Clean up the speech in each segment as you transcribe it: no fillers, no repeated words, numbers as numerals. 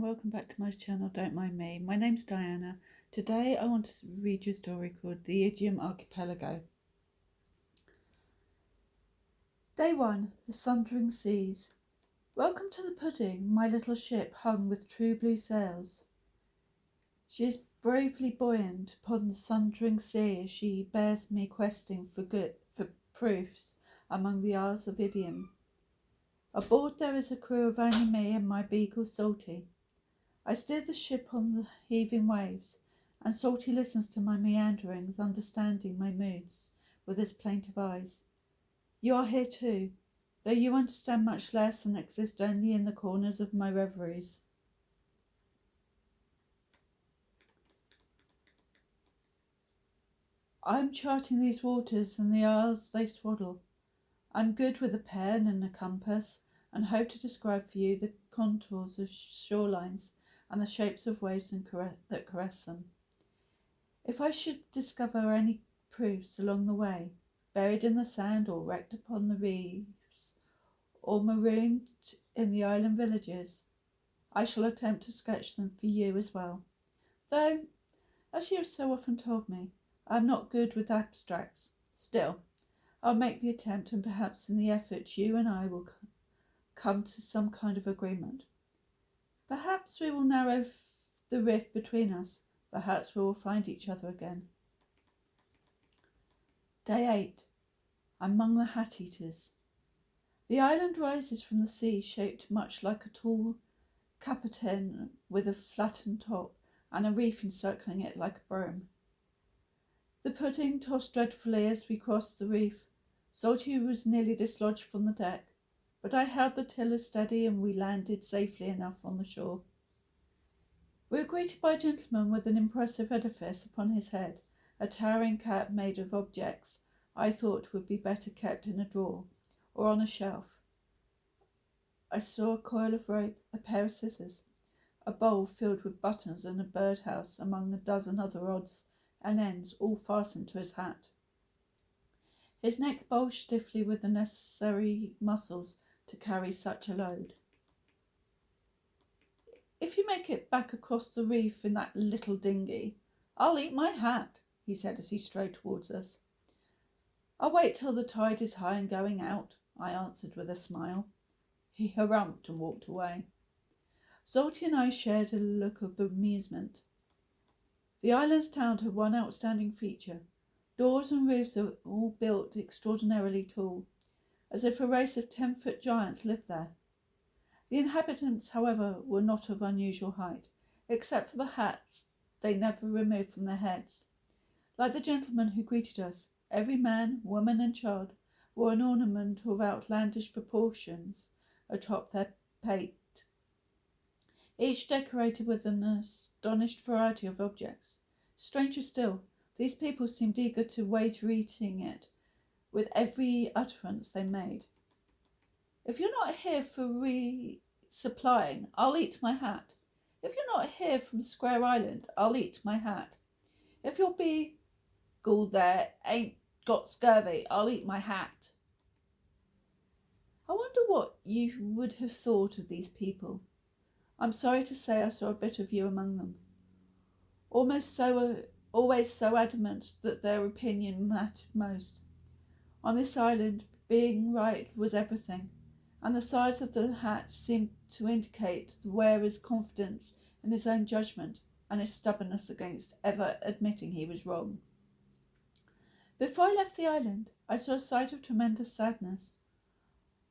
welcome back to my channel, Don't Mind Me. My name's Diana. Today I want to read you a story called The Aegean Archipelago. Day 1. The Sundering Seas. Welcome to the Pudding, my little ship hung with true blue sails. She is bravely buoyant upon the sundering sea as she bears me questing for proofs among the isles of Idiom. Aboard there is a crew of only me and my beagle Salty. I steer the ship on the heaving waves, and Salty listens to my meanderings, understanding my moods with his plaintive eyes. You are here too, though you understand much less and exist only in the corners of my reveries. I am charting these waters and the isles they swaddle. I am good with a pen and a compass, and hope to describe for you the contours of shorelines and the shapes of waves that caress them. If I should discover any proofs along the way, buried in the sand or wrecked upon the reefs, or marooned in the island villages, I shall attempt to sketch them for you as well. Though, as you have so often told me, I am not good with abstracts. Still, I'll make the attempt, and perhaps in the effort you and I will come to some kind of agreement. Perhaps we will narrow the rift between us. Perhaps we will find each other again. Day 8. Among the Hat-Eaters. The island rises from the sea, shaped much like a tall capitain with a flattened top and a reef encircling it like a berm. The Pudding tossed dreadfully as we crossed the reef. Salty was nearly dislodged from the deck, but I held the tiller steady and we landed safely enough on the shore. We were greeted by a gentleman with an impressive edifice upon his head, a towering cap made of objects I thought would be better kept in a drawer or on a shelf. I saw a coil of rope, a pair of scissors, a bowl filled with buttons and a birdhouse among a dozen other odds and ends, all fastened to his hat. His neck bulged stiffly with the necessary muscles to carry such a load. If you make it back across the reef in that little dinghy, I'll eat my hat, he said as he strode towards us. I'll wait till the tide is high and going out, I answered with a smile. He harumphed and walked away. Salty and I shared a look of amusement. The island's town had one outstanding feature. Doors and roofs are all built extraordinarily tall, as if a race of 10-foot giants lived there. The inhabitants, however, were not of unusual height, except for the hats they never removed from their heads. Like the gentleman who greeted us, every man, woman and child wore an ornament of outlandish proportions atop their pate, each decorated with an astonished variety of objects. Stranger still, these people seemed eager to wager eating it with every utterance they made. If you're not here for resupplying, I'll eat my hat. If you're not here from Square Island, I'll eat my hat. If your beagle there ain't got scurvy, I'll eat my hat. I wonder what you would have thought of these people. I'm sorry to say I saw a bit of you among them. Always so adamant that their opinion mattered most. On this island, being right was everything, and the size of the hat seemed to indicate the wearer's confidence in his own judgment and his stubbornness against ever admitting he was wrong. Before I left the island, I saw a sight of tremendous sadness.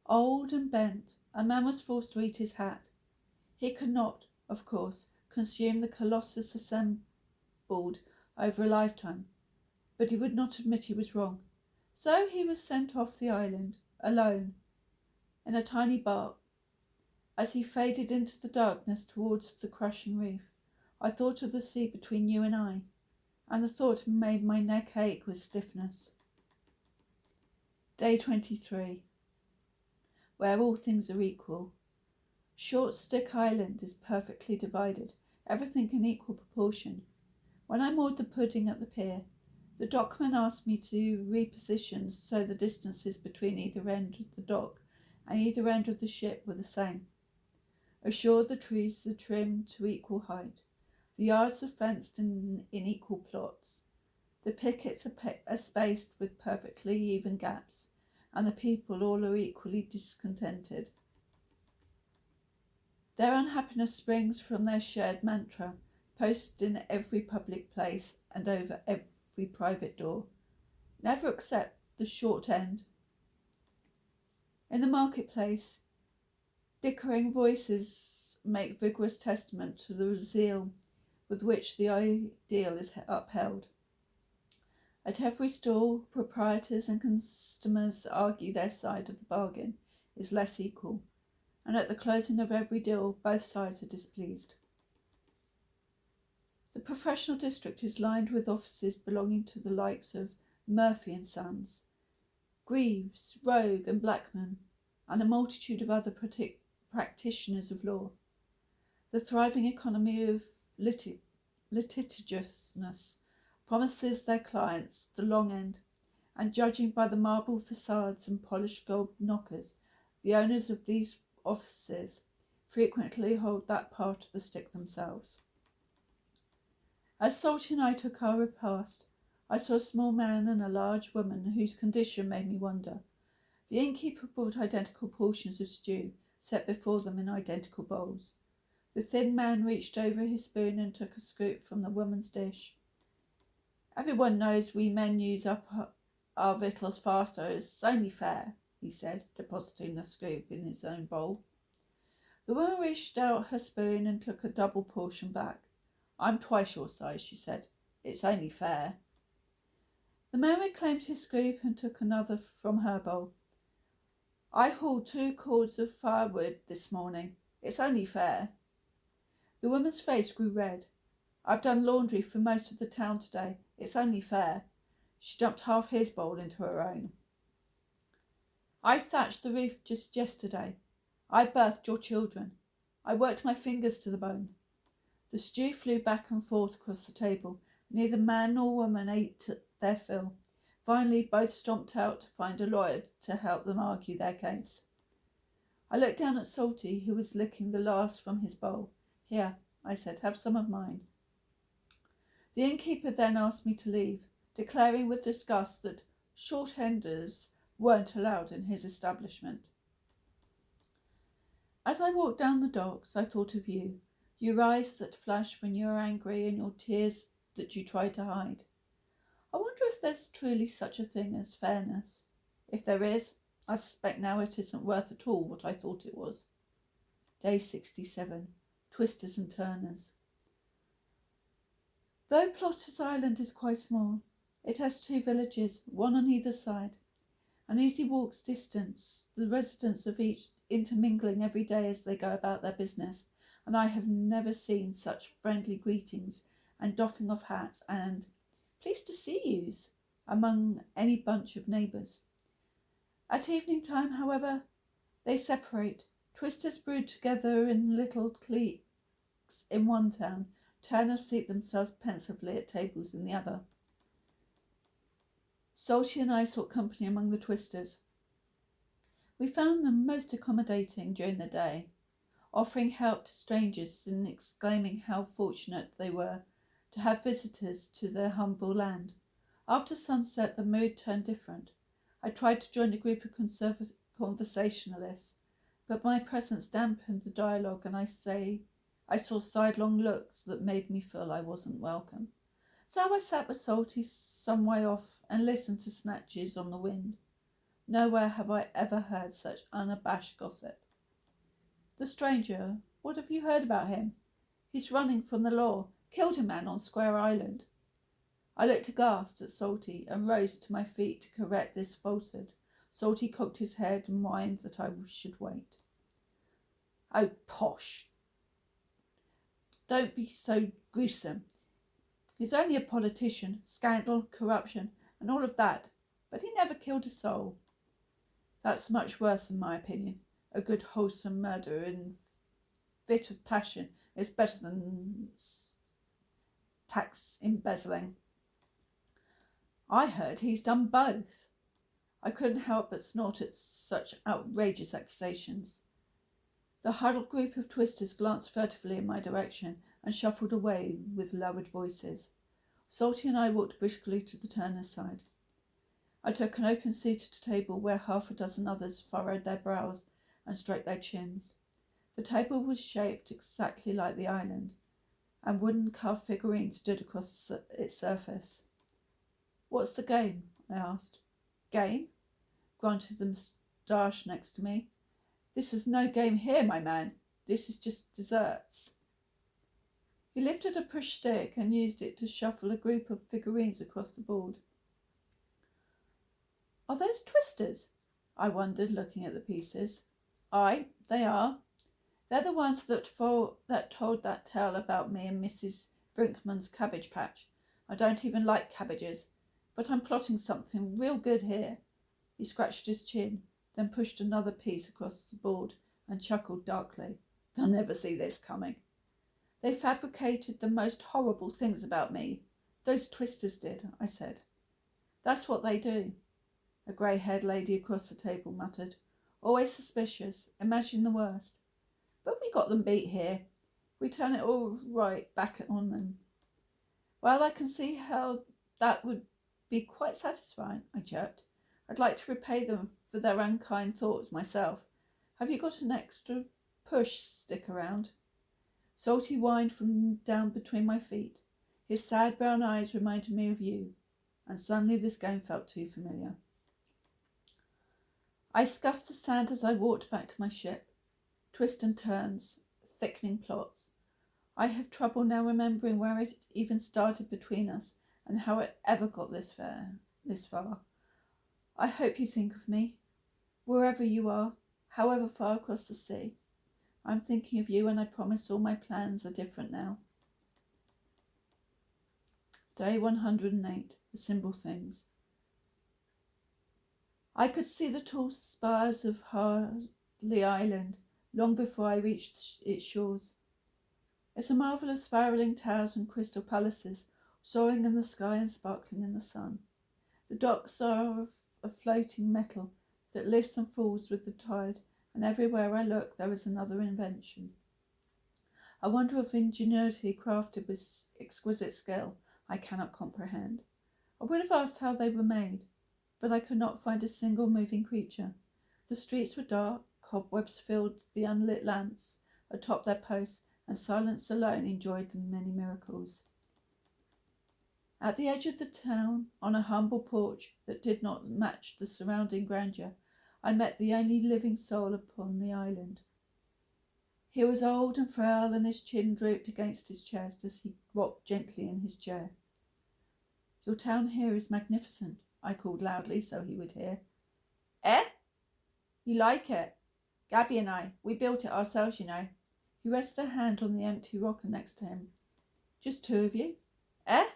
Old and bent, a man was forced to eat his hat. He could not, of course, consume the colossus assembled over a lifetime, but he would not admit he was wrong. So he was sent off the island, alone, in a tiny bark. As he faded into the darkness towards the crashing reef, I thought of the sea between you and I, and the thought made my neck ache with stiffness. Day 23. Where all things are equal. Short Stick Island is perfectly divided, everything in equal proportion. When I moored the Pudding at the pier, the dockman asked me to reposition so the distances between either end of the dock and either end of the ship were the same. Ashore the trees are trimmed to equal height. The yards are fenced in equal plots. The pickets are spaced with perfectly even gaps, and the people all are equally discontented. Their unhappiness springs from their shared mantra, posted in every public place and over every private door. Never accept the short end. In the marketplace, dickering voices make vigorous testament to the zeal with which the ideal is upheld. At every stall, proprietors and customers argue their side of the bargain is less equal, and at the closing of every deal, both sides are displeased. The professional district is lined with offices belonging to the likes of Murphy and Sons, Greaves, Rogue and Blackman, and a multitude of other practitioners of law. The thriving economy of litigiousness promises their clients the long end, and judging by the marble facades and polished gold knockers, the owners of these offices frequently hold that part of the stick themselves. As Salty and I took our repast, I saw a small man and a large woman whose condition made me wonder. The innkeeper brought identical portions of stew, set before them in identical bowls. The thin man reached over his spoon and took a scoop from the woman's dish. "Everyone knows we men use up our victuals faster. It's only fair," he said, depositing the scoop in his own bowl. The woman reached out her spoon and took a double portion back. "I'm twice your size," she said. "It's only fair." The man reclaimed his scoop and took another from her bowl. "I hauled 2 cords of firewood this morning. It's only fair." The woman's face grew red. "I've done laundry for most of the town today. It's only fair." She dumped half his bowl into her own. "I thatched the roof just yesterday. I birthed your children. I worked my fingers to the bone." The stew flew back and forth across the table. Neither man nor woman ate their fill. Finally, both stomped out to find a lawyer to help them argue their case. I looked down at Salty, who was licking the last from his bowl. "Here," I said, "have some of mine." The innkeeper then asked me to leave, declaring with disgust that short-enders weren't allowed in his establishment. As I walked down the docks, I thought of you, your eyes that flash when you are angry and your tears that you try to hide. I wonder if there's truly such a thing as fairness. If there is, I suspect now it isn't worth at all what I thought it was. Day 67. Twisters and Turners. Though Plotter's Island is quite small, it has 2 villages, one on either side. An easy walk's distance, the residents of each intermingling every day as they go about their business, and I have never seen such friendly greetings and doffing of hats and "pleased to see yous" among any bunch of neighbours. At evening time, however, they separate. Twisters brood together in little cliques in one town. Turners seat themselves pensively at tables in the other. Salty and I sought company among the Twisters. We found them most accommodating during the day, offering help to strangers and exclaiming how fortunate they were to have visitors to their humble land. After sunset, the mood turned different. I tried to join a group of conversationalists, but my presence dampened the dialogue, and I saw sidelong looks that made me feel I wasn't welcome. So I sat with Salty some way off and listened to snatches on the wind. Nowhere have I ever heard such unabashed gossip. "The stranger, what have you heard about him? He's running from the law. Killed a man on Square Island." I looked aghast at Salty and rose to my feet to correct this falsehood. Salty cocked his head and whined that I should wait. "Oh, posh! Don't be so gruesome. He's only a politician, scandal, corruption, and all of that, but he never killed a soul." "That's much worse in my opinion. A good wholesome murder in fit of passion is better than tax embezzling." "I heard he's done both." I couldn't help but snort at such outrageous accusations. The huddled group of twisters glanced furtively in my direction and shuffled away with lowered voices. Salty and I walked briskly to the Turner's side. I took an open seat at a table where half a dozen others furrowed their brows and stroked their chins. The table was shaped exactly like the island, and wooden carved figurines stood across its surface. "What's the game?" I asked. "Game?" grunted the moustache next to me. "This is no game here, my man. This is just desserts." He lifted a push stick and used it to shuffle a group of figurines across the board. "Are those twisters?" I wondered, looking at the pieces. "Aye, they are. They're the ones that told that tale about me and Mrs. Brinkman's cabbage patch. I don't even like cabbages, but I'm plotting something real good here." He scratched his chin, then pushed another piece across the board and chuckled darkly. "They'll never see this coming. They fabricated the most horrible things about me. Those twisters did," I said. "That's what they do," a grey-haired lady across the table muttered. "Always suspicious. Imagine the worst. But we got them beat here. We turn it all right back on them." "Well, I can see how that would be quite satisfying," I chirped. "I'd like to repay them for their unkind thoughts myself. Have you got an extra push stick around?" Salty whined from down between my feet. His sad brown eyes reminded me of you, and suddenly this game felt too familiar. I scuffed the sand as I walked back to my ship. Twists and turns, thickening plots. I have trouble now remembering where it even started between us and how it ever got this far. I hope you think of me, wherever you are, however far across the sea. I'm thinking of you, and I promise all my plans are different now. Day 108. The simple things. I could see the tall spires of Harley Island long before I reached its shores. It's a marvel of spiralling towers and crystal palaces, soaring in the sky and sparkling in the sun. The docks are of floating metal that lifts and falls with the tide, and everywhere I look there is another invention. A wonder of ingenuity crafted with exquisite skill I cannot comprehend. I would have asked how they were made, but I could not find a single moving creature. The streets were dark, cobwebs filled the unlit lamps atop their posts, and silence alone enjoyed the many miracles. At the edge of the town, on a humble porch that did not match the surrounding grandeur, I met the only living soul upon the island. He was old and frail, and his chin drooped against his chest as he rocked gently in his chair. "Your town here is magnificent," I called loudly so he would hear. "Eh? You like it? Gabby and I, we built it ourselves, you know." He rested a hand on the empty rocker next to him. "Just two of you?" "Eh?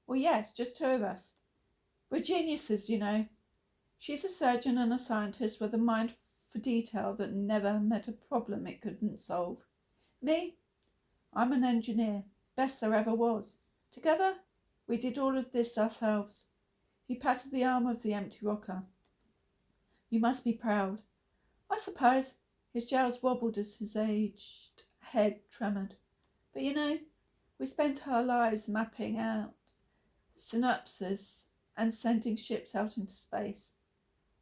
Well, yes, just two of us. We're geniuses, you know. She's a surgeon and a scientist with a mind for detail that never met a problem it couldn't solve. Me? I'm an engineer, best there ever was. Together, we did all of this ourselves." He patted the arm of the empty rocker. "You must be proud." "I suppose." His jowls wobbled as his aged head tremoured. "But you know, we spent our lives mapping out synapses and sending ships out into space.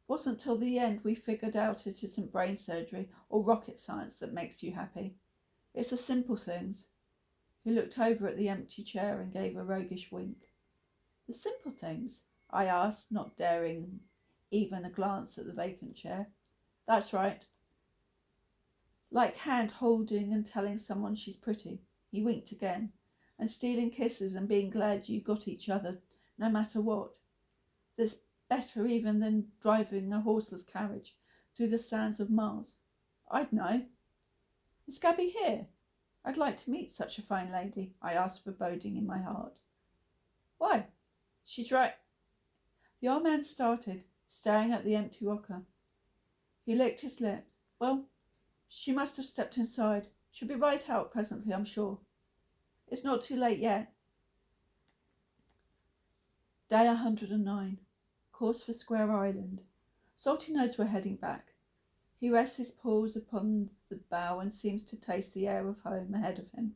Wasn't till the end we figured out it isn't brain surgery or rocket science that makes you happy. It's the simple things." He looked over at the empty chair and gave a roguish wink. "The simple things?" I asked, not daring even a glance at the vacant chair. "That's right. Like hand holding and telling someone she's pretty." He winked again. "And stealing kisses and being glad you got each other no matter what. That's better even than driving a horseless carriage through the sands of Mars. I'd know." "Is Gabby here? I'd like to meet such a fine lady," I asked, foreboding in my heart. "Why? She's right." The old man started, staring at the empty rocker. He licked his lips. "Well, she must have stepped inside. She'll be right out presently, I'm sure. It's not too late yet." Day 109. Course for Square Island. Salty knows we're heading back. He rests his paws upon the bough and seems to taste the air of home ahead of him,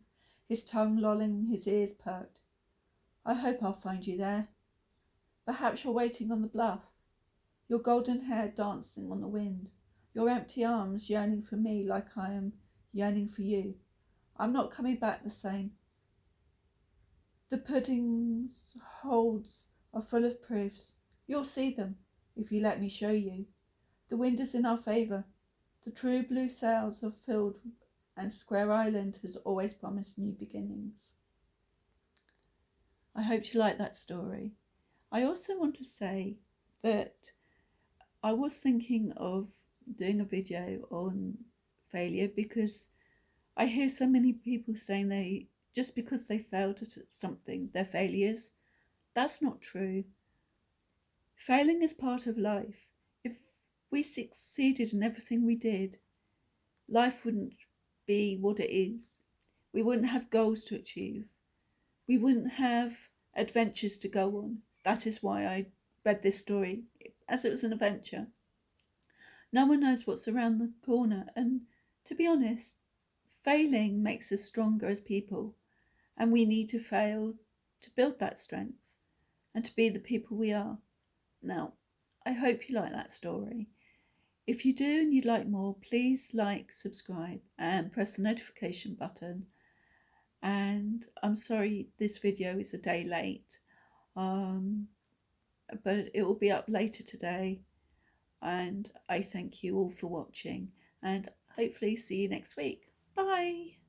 his tongue lolling, his ears perked. I hope I'll find you there. Perhaps you're waiting on the bluff, your golden hair dancing on the wind, your empty arms yearning for me like I am yearning for you. I'm not coming back the same. The pudding's holds are full of proofs. You'll see them, if you let me show you. The wind is in our favour. The true blue sails are filled, and Square Island has always promised new beginnings. I hope you like that story. I also want to say that I was thinking of doing a video on failure because I hear so many people saying just because they failed at something, they're failures. That's not true. Failing is part of life. If we succeeded in everything we did, life wouldn't be what it is. We wouldn't have goals to achieve. We wouldn't have adventures to go on. That is why I read this story, as it was an adventure. No one knows what's around the corner, and to be honest, failing makes us stronger as people, and we need to fail to build that strength and to be the people we are. Now, I hope you like that story. If you do and you'd like more, please like, subscribe and press the notification button. And I'm sorry this video is a day late, but it will be up later today. And I thank you all for watching and hopefully see you next week. Bye.